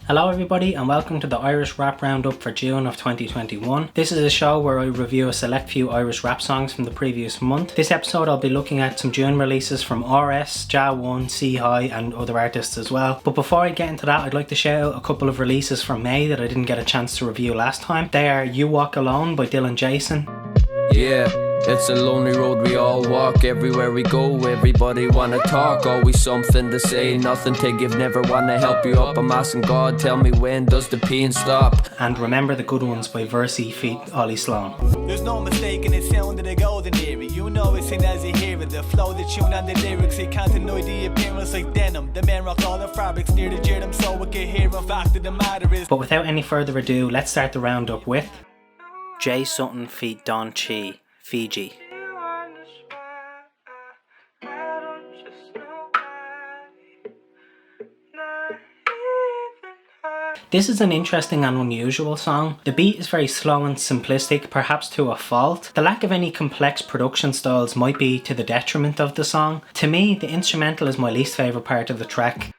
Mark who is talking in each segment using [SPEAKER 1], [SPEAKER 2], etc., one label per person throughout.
[SPEAKER 1] Hello everybody and welcome to the Irish Rap Roundup for June of 2021. This is a show where I review a select few Irish rap songs from the previous month. This episode I'll be looking at some June releases from RS, Ja1, C High and other artists as well. But before I get into that, I'd like to shout out a couple of releases from May that I didn't get a chance to review last time. They are You Walk Alone by Dylan Jason.
[SPEAKER 2] Yeah, it's a lonely road we all walk. Everywhere we go, everybody wanna talk. Always something to say, nothing to give, never wanna help you up. I'm asking God, tell me when does the pain stop?
[SPEAKER 1] And Remember the Good Ones by Versey feat Ollie Sloan.
[SPEAKER 3] There's no mistaking the sound of the golden era. You know it's in as you hear it. The flow, the tune and the lyrics. You can't annoy the appearance like denim. The men rock all the fabrics near the jam so we can hear a fact of the matter is.
[SPEAKER 1] But without any further ado, let's start the roundup with J Suttin feat Don Chi, Fiji. This is an interesting and unusual song. The beat is very slow and simplistic, perhaps to a fault. The lack of any complex production styles might be to the detriment of the song. To me, the instrumental is my least favourite part of the track.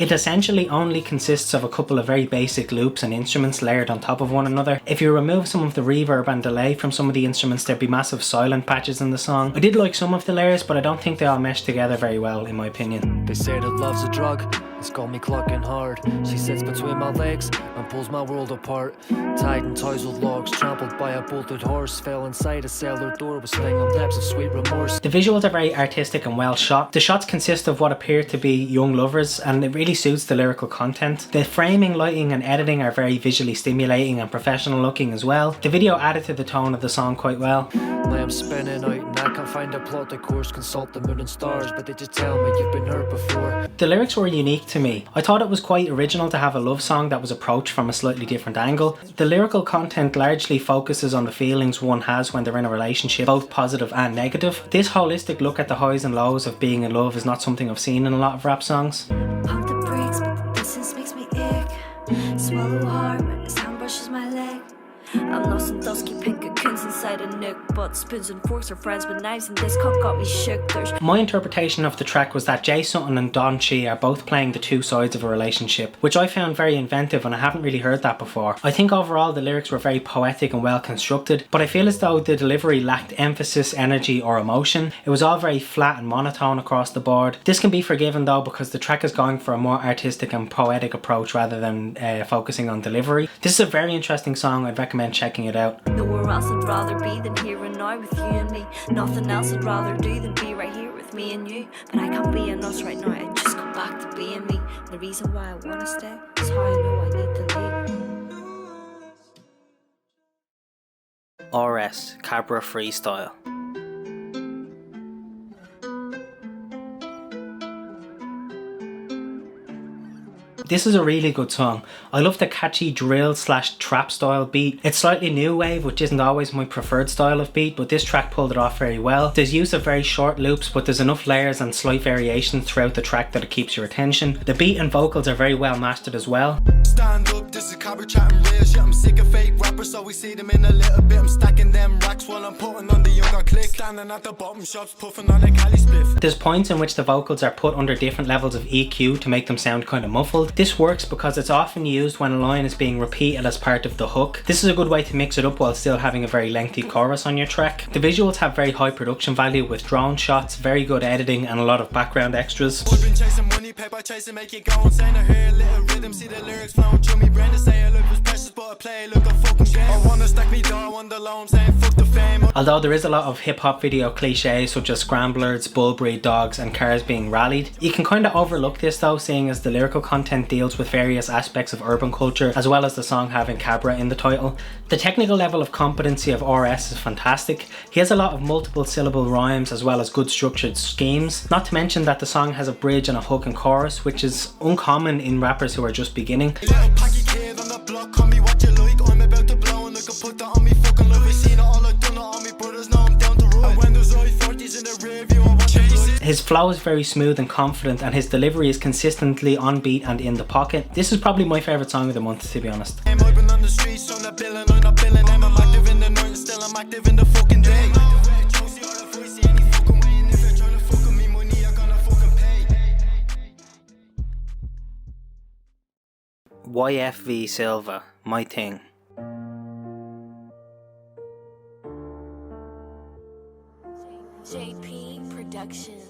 [SPEAKER 1] It essentially only consists of a couple of very basic loops and instruments layered on top of one another. If you remove some of the reverb and delay from some of the instruments, there'd be massive silent patches in the song. I did like some of the layers, but I don't think they all mesh together very well in my opinion.
[SPEAKER 4] They say that love's a drug, it's got me clucking hard. She sits between my legs and pulls my world apart. Tied in ties with logs, trampled by a bolted horse. Fell inside a cellar door with stinging depths of sweet remorse.
[SPEAKER 1] The visuals are very artistic and well shot. The shots consist of what appear to be young lovers and it really suits the lyrical content. The framing, lighting and editing are very visually stimulating and professional looking as well. The video added to the tone of the song quite well.
[SPEAKER 4] I am spinning out and I can't find a plot of course. Consult the moon and stars, but they just tell me you've been hurt before.
[SPEAKER 1] The lyrics were unique to me. I thought it was quite original to have a love song that was approached from a slightly different angle. The lyrical content largely focuses on the feelings one has when they're in a relationship, both positive and negative. This holistic look at the highs and lows of being in love is not something I've seen in a lot of rap songs.
[SPEAKER 5] Pump the brakes, but the distance makes me ick. Swallow hard when his hand brushes my leg. I'm lost in dusky pink cocoons inside a nook, but spoons and forks are friends with knives and this cup got me shook.
[SPEAKER 1] My interpretation of the track was that J Suttin and Don Chi are both playing the two sides of a relationship, which I found very inventive and I haven't really heard that before. I think overall the lyrics were very poetic and well constructed, but I feel as though the delivery lacked emphasis, energy or emotion. It was all very flat and monotone across the board. This can be forgiven though because the track is going for a more artistic and poetic approach rather than focusing on delivery. This is a very interesting song. I'd recommend checking it out.
[SPEAKER 5] Nowhere else I'd rather be than here and now with you and me. Nothing else I'd rather do than be right here with me and you. But I can't be in us right now, I just go back to being me. And the reason why I wanna stay is how I know I need to leave.
[SPEAKER 1] RS, Cabra Freestyle. This is a really good song. I love the catchy drill / trap style beat. It's slightly new wave, which isn't always my preferred style of beat, but this track pulled it off very well. There's use of very short loops, but there's enough layers and slight variations throughout the track that it keeps your attention. The beat and vocals are very well mastered as well.
[SPEAKER 6] Stand up, this is Cabra chatting real shit. I'm sick of fake rappers, so we see them in a little bit. I'm stacking them racks while I'm putting on the younger click. Standing at the bottom shops, puffing on a Cali spliff.
[SPEAKER 1] There's points in which the vocals are put under different levels of EQ to make them sound kind of muffled. This works because it's often used when a line is being repeated as part of the hook. This is a good way to mix it up while still having a very lengthy chorus on your track. The visuals have very high production value with drone shots, very good editing and a lot of background extras.
[SPEAKER 6] I've been chasing money, paper chasing, make it go insane. I hear a little rhythm, see the lyrics flowing through me brain. To say I look was precious, but I play look a fucking game. I wanna stack me down on the low, I'm saying fuck the fame.
[SPEAKER 1] Although there is a lot of hip hop video cliches such as scramblers, bull breed dogs and cars being rallied, you can kind of overlook this though, seeing as the lyrical content deals with various aspects of urban culture as well as the song having Cabra in the title. The technical level of competency of RS is fantastic. He has a lot of multiple syllable rhymes as well as good structured schemes, not to mention that the song has a bridge and a hook and chorus, which is uncommon in rappers who are just beginning.
[SPEAKER 6] Little packy kid on the block, call me what you like. I'm about to blow and look, put that on me fucking love. We seen it all, I done it on me brothers, now I'm down to road. And when there's I-40s in the rear view, I watch it.
[SPEAKER 1] His flow is very smooth and confident and his delivery is consistently on beat and in the pocket. This is probably my favourite song of the month, to be honest.
[SPEAKER 6] I'm open on the streets, I'm not billing, I'm not billing. I'm active in the night, still I'm active in the fucking day.
[SPEAKER 1] YFV S1LVA, My Thing.
[SPEAKER 5] JP Productions.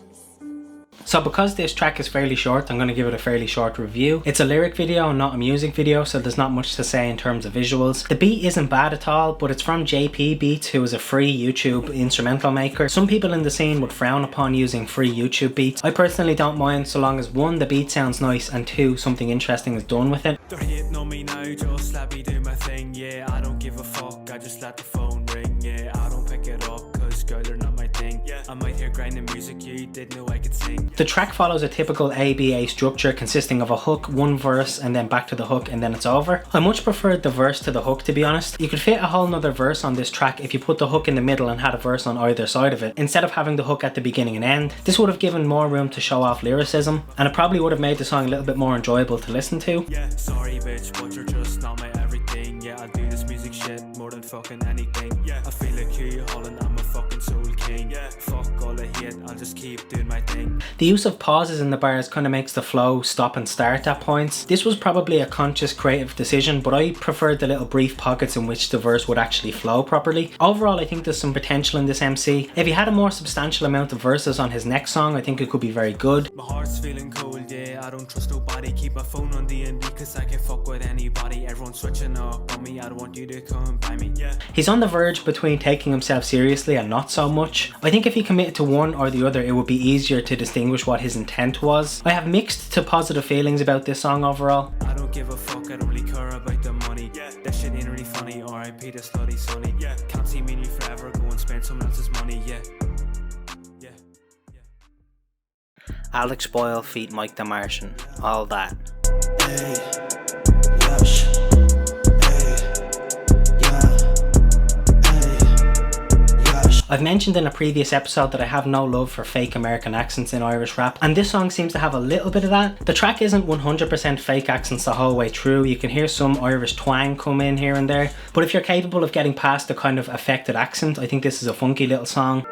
[SPEAKER 1] So because this track is fairly short, I'm going to give it a fairly short review. It's a lyric video and not a music video, so there's not much to say in terms of visuals. The beat isn't bad at all, but it's from JP Beats, who is a free YouTube instrumental maker. Some people in the scene would frown upon using free YouTube beats. I personally don't mind, so long as 1, the beat sounds nice, and 2, something interesting is done with it.
[SPEAKER 3] They're hating on me now, just let me do my thing, yeah. I don't give a fuck, I just let the phone ring, yeah. I don't pick it up, cause girl, they're not my thing, yeah. I might hear grinding music, you didn't know I could sing.
[SPEAKER 1] The track follows a typical ABA structure consisting of a hook, 1 verse, and then back to the hook, and then it's over. I much preferred the verse to the hook, to be honest. You could fit a whole nother verse on this track if you put the hook in the middle and had a verse on either side of it, instead of having the hook at the beginning and end. This would have given more room to show off lyricism, and it probably would have made the song a little bit more enjoyable to listen to.
[SPEAKER 3] Yeah, sorry bitch, but you're just not my everything. Yeah, I do this music shit more than fucking anything. Yeah, I feel like Hugh Holland, I'm a fucking soul king. Yeah, fuck all the hate, I'll just keep doing my thing.
[SPEAKER 1] The use of pauses in the bars kind of makes the flow stop and start at points. This was probably a conscious creative decision, but I preferred the little brief pockets in which the verse would actually flow properly. Overall, I think there's some potential in this MC. If he had a more substantial amount of verses on his next song, I think it could be very good.
[SPEAKER 3] My heart's feeling cold, yeah, I don't trust nobody. Keep my phone on D&D cause I can fuck with anybody. Everyone's switching up on me, I don't want you to come by me, yeah.
[SPEAKER 1] He's on the verge between taking himself seriously and not so much. I think if he committed to one or the other, it would be easier to distinguish what his intent was. I have mixed to positive feelings about this song overall.
[SPEAKER 3] I don't give a fuck, I don't really care about the money, yeah. That shit ain't really funny, R.I.P. to slutty Sonny, yeah. Can't see me and you forever, go and spend someone else's money, yeah. Yeah, yeah.
[SPEAKER 1] Alex Boyle feat Mike the Martian, All That.
[SPEAKER 6] Hey, yash.
[SPEAKER 1] I've mentioned in a previous episode that I have no love for fake American accents in Irish rap, and this song seems to have a little bit of that. The track isn't 100% fake accents the whole way through. You can hear some Irish twang come in here and there, but if you're capable of getting past the kind of affected accent, I think this is a funky little song.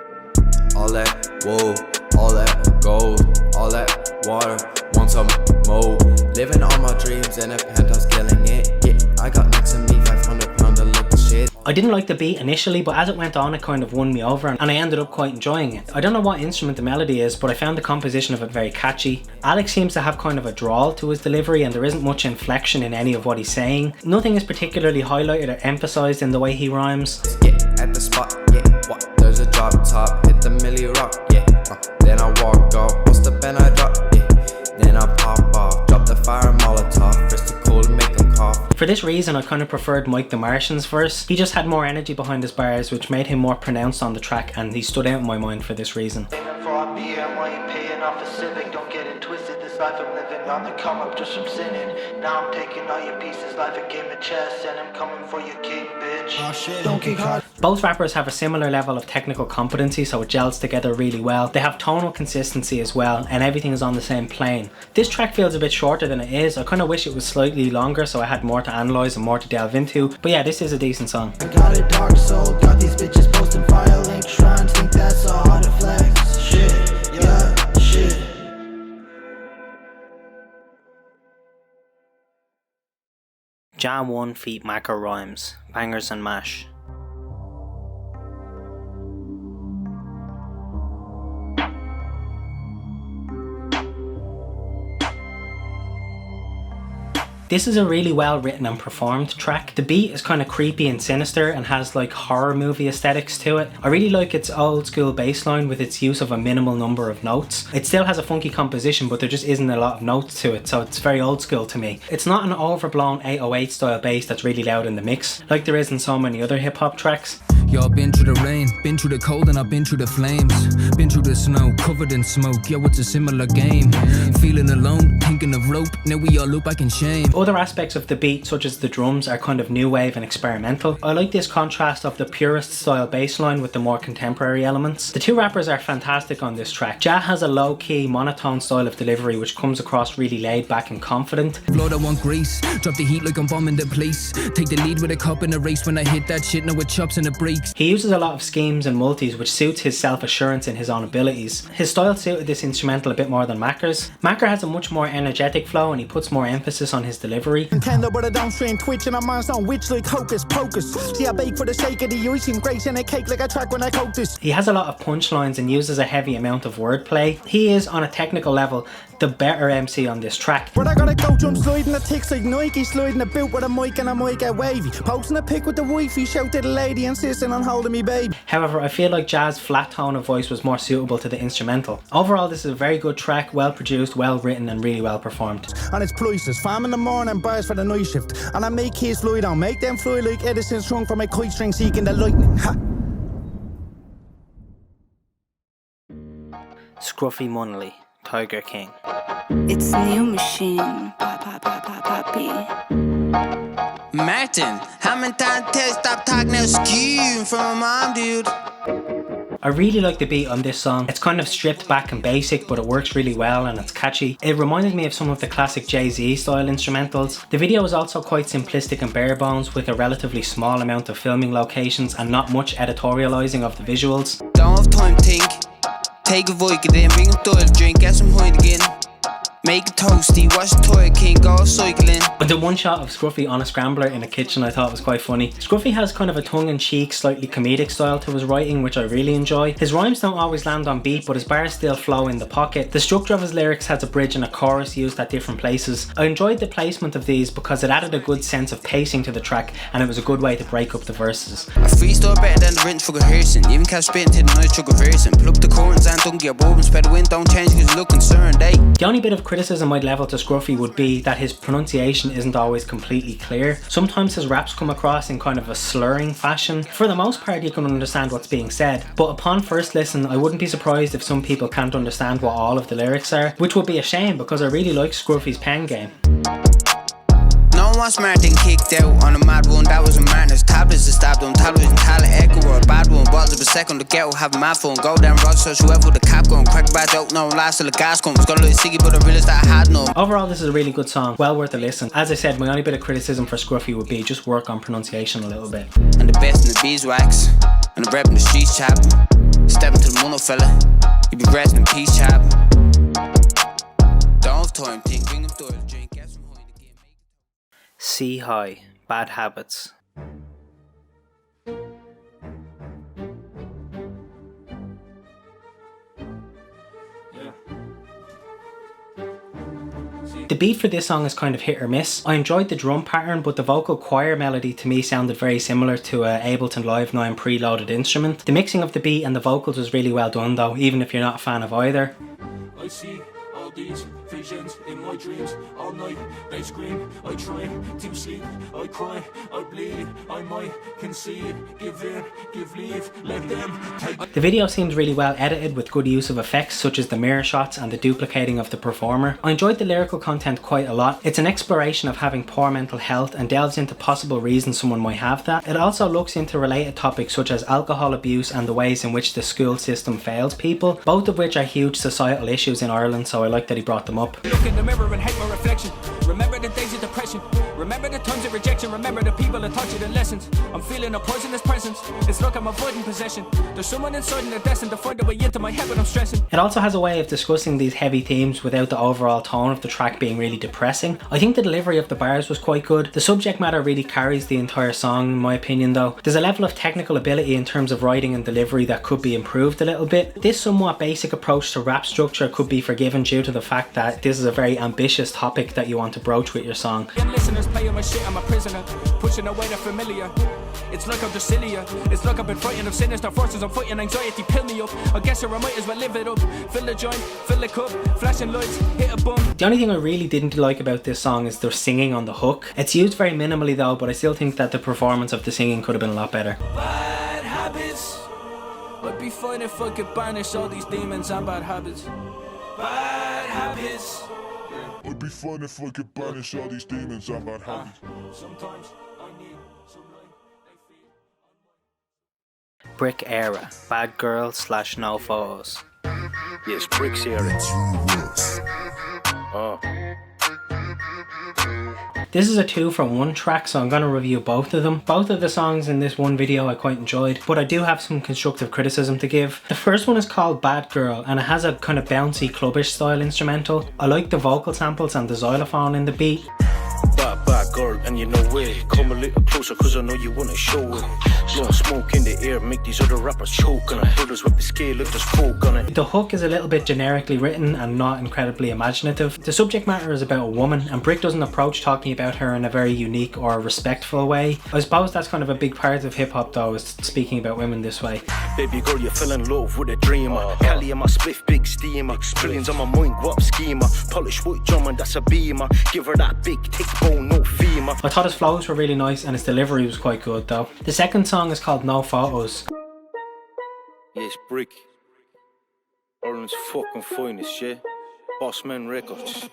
[SPEAKER 2] All that, whoa, all that gold, all that water, want some more. Living all my dreams in a penthouse, killing it, yeah. I got next to me 500 pound of little shit.
[SPEAKER 1] I didn't like the beat initially, but as it went on it kind of won me over and I ended up quite enjoying it. I don't know what instrument the melody is, but I found the composition of it very catchy. Alex seems to have kind of a drawl to his delivery and there isn't much inflection in any of what he's saying. Nothing is particularly highlighted or emphasised in the way he rhymes.
[SPEAKER 2] Yeah, at the spot, yeah, what? There's a drop top, hit the milli rock, yeah. Then I walk off, what's the pen I drop, yeah. Then I pop off, drop the fire Molotov, first to cool and make 'em cough.
[SPEAKER 1] For this reason, I kind of preferred Mike the Martian's verse. He just had more energy behind his bars, which made him more pronounced on the track, and he stood out in my mind for this reason.
[SPEAKER 6] Off a civic, don't get it twisted. This life I'm living on the come up just from sinning. Now I'm taking all your pieces, life a game of chess, and I'm coming for your king, bitch. Oh shit, don't get caught.
[SPEAKER 1] Both rappers have a similar level of technical competency, so it gels together really well. They have tonal consistency as well, and everything is on the same plane. This track feels a bit shorter than it is. I kind of wish it was slightly longer so I had more to analyse and more to delve into, but yeah, this is a decent song.
[SPEAKER 6] I got a dark soul, got these bitches posting fire link shrines, think that's a hard to flex. Shit, yeah.
[SPEAKER 1] Jam 1 feat Mackerhymes, Bangers and Mash. This is a really well written and performed track. The beat is kind of creepy and sinister and has like horror movie aesthetics to it. I really like its old school bass line with its use of a minimal number of notes. It still has a funky composition, but there just isn't a lot of notes to it, so it's very old school to me. It's not an overblown 808 style bass that's really loud in the mix, like there is in so many other hip hop tracks.
[SPEAKER 7] Yo, been through the rain, been through the cold, and I've been through the flames. Been through the snow, covered in smoke. Yo, it's a similar game. Feeling alone, thinking of rope. Now we all look back in shame.
[SPEAKER 1] Other aspects of the beat, such as the drums, are kind of new wave and experimental. I like this contrast of the purist style bass line with the more contemporary elements. The two rappers are fantastic on this track. Ja has a low-key, monotone style of delivery which comes across really laid back and confident.
[SPEAKER 7] Lord, I want grace. Drop the heat like I'm bombing the place. Take the lead with a cup in a race. When I hit that shit, no it chops in a brace. stakes.
[SPEAKER 1] He uses a lot of schemes and multis, which suits his self-assurance in his own abilities. His style suited this instrumental a bit more than Macker's. Macker has a much more energetic flow and he puts more emphasis on his delivery.
[SPEAKER 8] Nintendo, but I don't stream Twitch and I'm on witch like hocus pocus. See, I bake for the sake of the icing, grace and a cake like a track when I coat this.
[SPEAKER 1] He has a lot of punchlines and uses a heavy amount of wordplay. He is, on a technical level, the better MC on this track.
[SPEAKER 8] But I gotta go jump sliding the ticks like Nike, sliding a boot with a mic and I might get wavy. Posting a pic with the wifey, shout to the lady insisting on holding me baby.
[SPEAKER 1] However, I feel like Jazz's flat tone of voice was more suitable to the instrumental. Overall, this is a very good track, well produced, well written and really well performed.
[SPEAKER 8] And it's priceless, fam in the morning, bars for the night shift. And I make kids fly down, make them fly like Edison strung from a kite string seeking the lightning. Ha!
[SPEAKER 1] Scruffy Munnelly, Tiger King.
[SPEAKER 9] It's new machine. Papi.
[SPEAKER 10] Martin, how many times tell stop talking that skew from my mom, dude?
[SPEAKER 1] I really like the beat on this song. It's kind of stripped back and basic, but it works really well and it's catchy. It reminded me of some of the classic Jay-Z style instrumentals. The video is also quite simplistic and bare bones, with a relatively small amount of filming locations and not much editorializing of the visuals.
[SPEAKER 10] Don't have time to think. Take a Vicodin, bring a toilet drink, get some point again. Make it toasty, watch the toy king go cycling.
[SPEAKER 1] But the one shot of Scruffy on a scrambler in a kitchen I thought was quite funny. Scruffy has kind of a tongue-in-cheek, slightly comedic style to his writing, which I really enjoy. His rhymes don't always land on beat, but his bars still flow in the pocket. The structure of his lyrics has a bridge and a chorus used at different places. I enjoyed the placement of these because it added a good sense of pacing to the track, and it was a good way to break up the verses.
[SPEAKER 10] I freestyle better than the written for rehearsing. Even catch spitting to the night truck reversing. Plug the corns and don't get woven. Spread the wind, don't change cause you look concerned, eh?
[SPEAKER 1] The only bit of criticism I'd level to Scruffy would be that his pronunciation isn't always completely clear. Sometimes his raps come across in kind of a slurring fashion. For the most part you can understand what's being said, but upon first listen I wouldn't be surprised if some people can't understand what all of the lyrics are, which would be a shame because I really like Scruffy's pen game.
[SPEAKER 10] No one Martin kicked out on a mad one, that was a madness. Tablets that stabbed on television, talent echo or a bad one. Balls of a second to get have a mad phone. Go down road, search whoever with the cap gun. Crack bad out, no last till the gas comes. Got a little siggy, but I realised that I had no.
[SPEAKER 1] Overall, this is a really good song, well worth a listen. As I said, my only bit of criticism for Scruffy would be just work on pronunciation a little bit.
[SPEAKER 10] And the best in the beeswax, and the rep in the streets chapping. Stepping to the mono fella, you be resting in peace chapping. Don't have time, think, bring them to the drink, get some honey to get me.
[SPEAKER 1] C High, Bad Habits. The beat for this song is kind of hit or miss. I enjoyed the drum pattern, but the vocal choir melody to me sounded very similar to a Ableton Live 9 preloaded instrument. The mixing of the beat and the vocals was really well done though, even if you're not a fan of either.
[SPEAKER 11] I see all these visions in my dreams all night. They scream, I try to sleep, I cry, I bleed, I might concede, give in, give leave, let them take.
[SPEAKER 1] The video seems really well edited with good use of effects such as the mirror shots and the duplicating of the performer. I enjoyed the lyrical content quite a lot. It's an exploration of having poor mental health and delves into possible reasons someone might have that. It also looks into related topics such as alcohol abuse and the ways in which the school system fails people, both of which are huge societal issues in Ireland, so I like that he brought them up.
[SPEAKER 11] Look in the mirror and hate my reflection. Remember the days of depression. Remember the times of rejection. Remember the people that taught you the lessons. I'm feeling a poisonous presence. It's like I'm avoiding possession. There's someone inside and they're destined to find a way into my head when I'm stressing.
[SPEAKER 1] It also has a way of discussing these heavy themes without the overall tone of the track being really depressing. I think the delivery of the bars was quite good. The subject matter really carries the entire song in my opinion though. There's a level of technical ability in terms of writing and delivery that could be improved a little bit. This somewhat basic approach to rap structure could be forgiven due to the fact that this is a very ambitious topic that you want to broach with your song.
[SPEAKER 11] Listeners playing my shit, I'm a prisoner, pushing away the familiar. It's like I'm just sillier. It's like I've been frightened of sinister forces. I'm fighting anxiety, pill me up. I guess I might as well live it up. Fill the joint, fill the cup, flashing lights, hit a bum.
[SPEAKER 1] The only thing I really didn't like about this song is their singing on the hook. It's used very minimally though, but I still think that the performance of the singing could have been a lot better.
[SPEAKER 11] Bad habits. I'd be fine if I could banish all these demons and bad habits. Bad habits.
[SPEAKER 12] I'd be fine if I could banish all these demons and bad habits.
[SPEAKER 11] Sometimes I need some light.
[SPEAKER 1] Brick Eire, Bad Girl / No Photos.
[SPEAKER 13] Yes, Brick's Eire. Oh.
[SPEAKER 1] This is a 2-for-1 track, so I'm going to review both of them. Both of the songs in this one video I quite enjoyed, but I do have some constructive criticism to give. The first one is called Bad Girl, and it has a kind of bouncy clubbish style instrumental. I like the vocal samples and the xylophone in the beat.
[SPEAKER 13] Bad girl, and you know it. Come a little closer, cause I know you wanna show it. Blowing smoke in the air, make these other rappers choke on it. Brothers with the scale, if there's folk on it.
[SPEAKER 1] The hook is a little bit generically written and not incredibly imaginative. The subject matter is about a woman, and Brick doesn't approach talking about her in a very unique or respectful way. I suppose that's kind of a big part of hip hop though, is speaking about women this way.
[SPEAKER 13] Baby girl, you fell in love with a dreamer. Cali in my spliff, big steamer. Trillions on my mind, what schemer. Polish white drummer, that's a beamer. Give her that big thick bone, no femur.
[SPEAKER 1] I thought his flows were really nice and his delivery was quite good though. The second song is called No Photos.
[SPEAKER 13] Yes, Brick. Ireland's fucking finest, yeah? Bossman Records.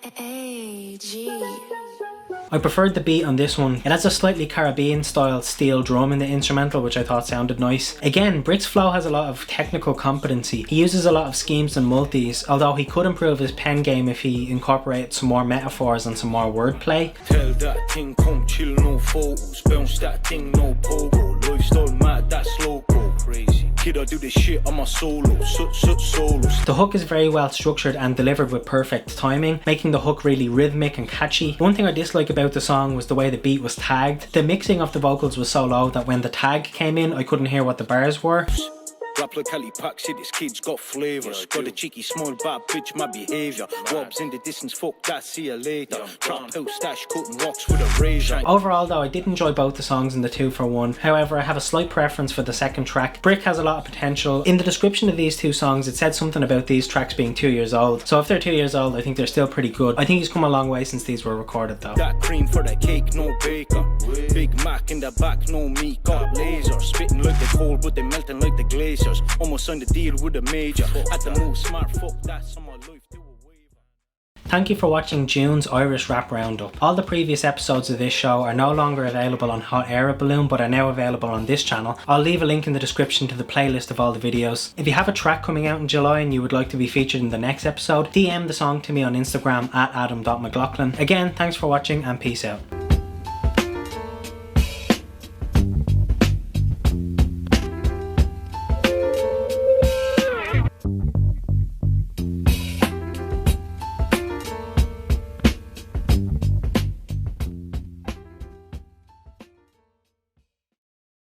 [SPEAKER 1] I preferred the beat on this one. It has a slightly Caribbean style steel drum in the instrumental, which I thought sounded nice. Again, Brick's flow has a lot of technical competency. He uses a lot of schemes and multis, although he could improve his pen game if he incorporated some more metaphors and some more wordplay.
[SPEAKER 13] Tell that thing, come chill, no photos. Bounce that thing, no pogo. Lifestyle mad, that's loco. Crazy. Kid, I do this shit on my solo. Solos.
[SPEAKER 1] The hook is very well structured and delivered with perfect timing, making the hook really rhythmic and catchy. One thing I dislike about the song was the way the beat was tagged. The mixing of the vocals was so low that when the tag came in, I couldn't hear what the bars were.
[SPEAKER 13] Rap like Cali Pack, see this kid's got flavours. Got a cheeky small bad bitch, my behaviour. Wobbs in the distance, fuck that, see you later. Trap house stash, cutting rocks with a razor.
[SPEAKER 1] Overall though, I did enjoy both the songs in the 2-for-1. However, I have a slight preference for the second track. Brick has a lot of potential. In the description of these two songs, it said something about these tracks being 2 years old. So if they're 2 years old, I think they're still pretty good. I think he's come a long way since these were recorded though.
[SPEAKER 13] That cream for the cake, no baker. Big Mac in the back, no meat, got laser. Spitting like the cold, but they melting like the glaciers. Almost signed a deal with a major. At the move, smart fuck, that's on my life.
[SPEAKER 1] Thank you for watching June's Irish Rap Roundup. All the previous episodes of this show are no longer available on Hot Eire Balloon, but are now available on this channel. I'll leave a link in the description to the playlist of all the videos. If you have a track coming out in July and you would like to be featured in the next episode, DM the song to me on Instagram at adam.mclaughlin. Again, thanks for watching and peace out.